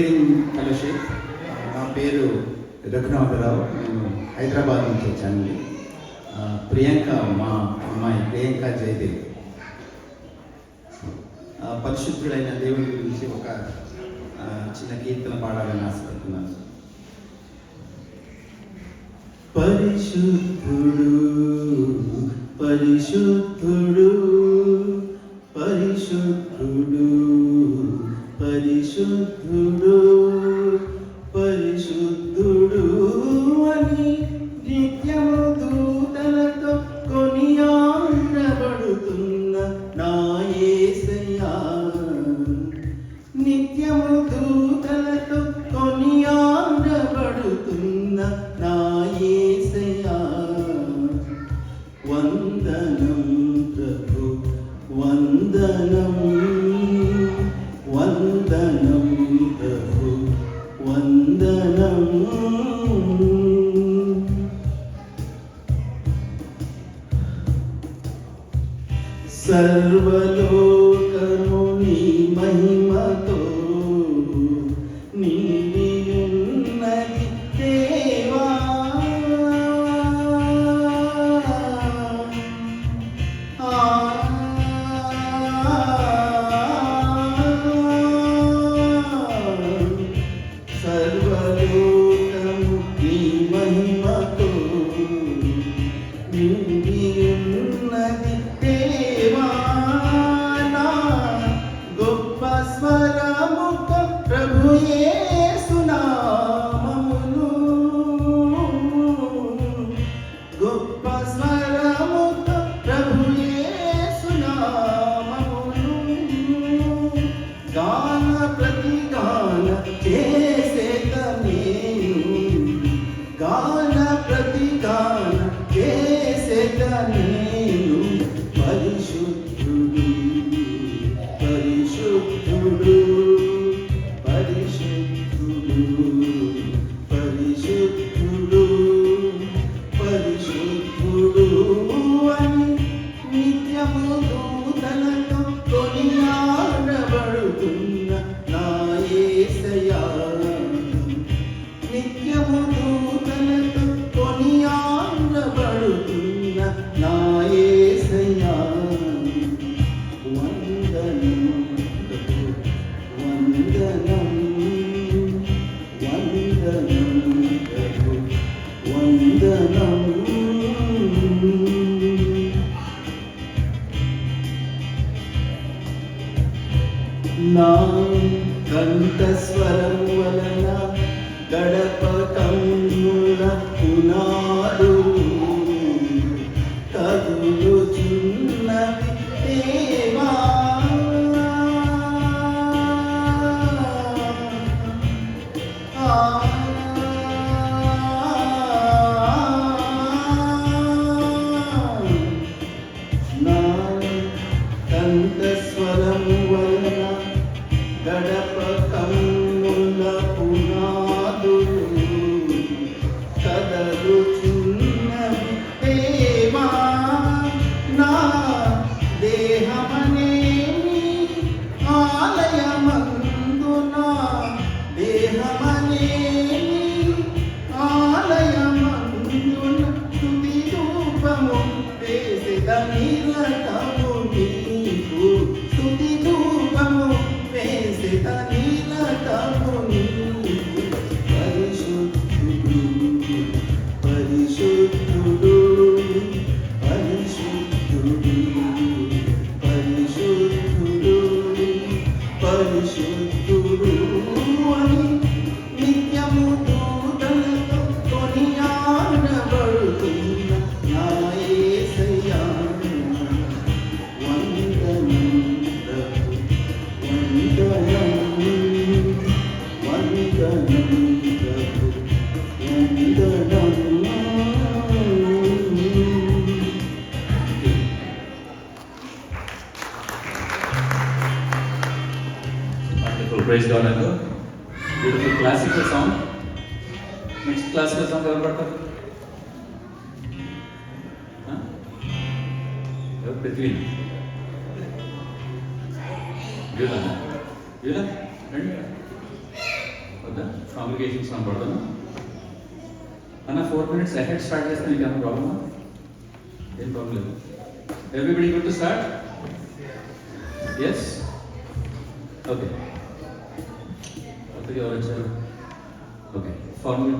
Fellowship. నా పేరు రఘునాథరావు. నేను హైదరాబాద్ నుంచి వచ్చానండి. ప్రియాంక మా అమ్మాయి ప్రియాంక జయదేవ్. పరిశుద్ధుడైన దేవుని గురించి ఒక చిన్న కీర్తన పాడాలని ఆశపడుతున్నాను. పరిశుద్ధుడు పరిశుద్ధుడు పరిశుద్ధుడు పరిశుద్ధుడు పరిశుద్ధుడు అని నిత్యము దూతలతో కొనియాడబడుతున్న నా యేసయ్యా. నిత్యము దూతలతో కొనియాడబడుతున్న నా యేసయ్యా. వందనం ప్రభు వందనం వందనం ప్రభు వందనం. సర్వలోకము నీ మహిమతో నిండి ఉన్నది దేవా. సర్వలోకము నీ మహిమతో నిండి ఉన్నది దేవా. నా గొప్ప స్వరముతో ప్రభు యేసు నామమును, గొప్ప స్వరముతో ప్రభు యేసు నామమును గాన ప్రతిగాన చేసేదనేను, గాన ప్రతిగాన చేసేదనేను. పరిశుద్ధుడు పరిశుద్ధుడు పరిశుద్ధుడు పరిశుద్ధుడు పరిశుద్ధుడు అని నిత్యము దూతలతో కొనియాడబడుతున్న నా యేసయ్యా. నిత్యము దూతలతో కొనియాడబడుతున్న నా యేసయ్యా. వందనం వందనం వందనం ప్రభు వందనం. నా కంఠస్వరం వలన గడప కన్నుల పునాదులు కదులుచున్నవి దేవా. నా కంఠస్వరం వలన గడప కన్నుల పునాదులు కదలుచున్నవి దేవా. నా దేహమనేమి ఆలయమందున, దేహమనేమి ఆలయమందున స్తుతి ధూపము వేసెదనిరతము నీకు, స్తుతి ధూపము వేసెదనిరతము నీకు. పరిశుద్ధుడు పరిశుద్ధుడు పరిశుద్ధుడు పరిశుద్ధుడు పరిశుద్ధుడు అని నిత్యము దూతలతో కొనియాడబడుతున్న నా యేసయ్యా. వందనం ప్రభు వందనం వందనం ప్రభు వందనం. Praise God and beautiful classical song. Next classical song ever pardtaru? Between. Beautiful. Beautiful. Complication song పడతాను అన్న 4 minutes అహెడ్ స్టార్ట్ చేస్తే మీకు ఏమైనా ప్రాబ్లమా? ఏం ప్రాబ్లం లేదు. Everybody good to start? Yes okay. కొత్తగా ఎవరు వచ్చారు? Okay formal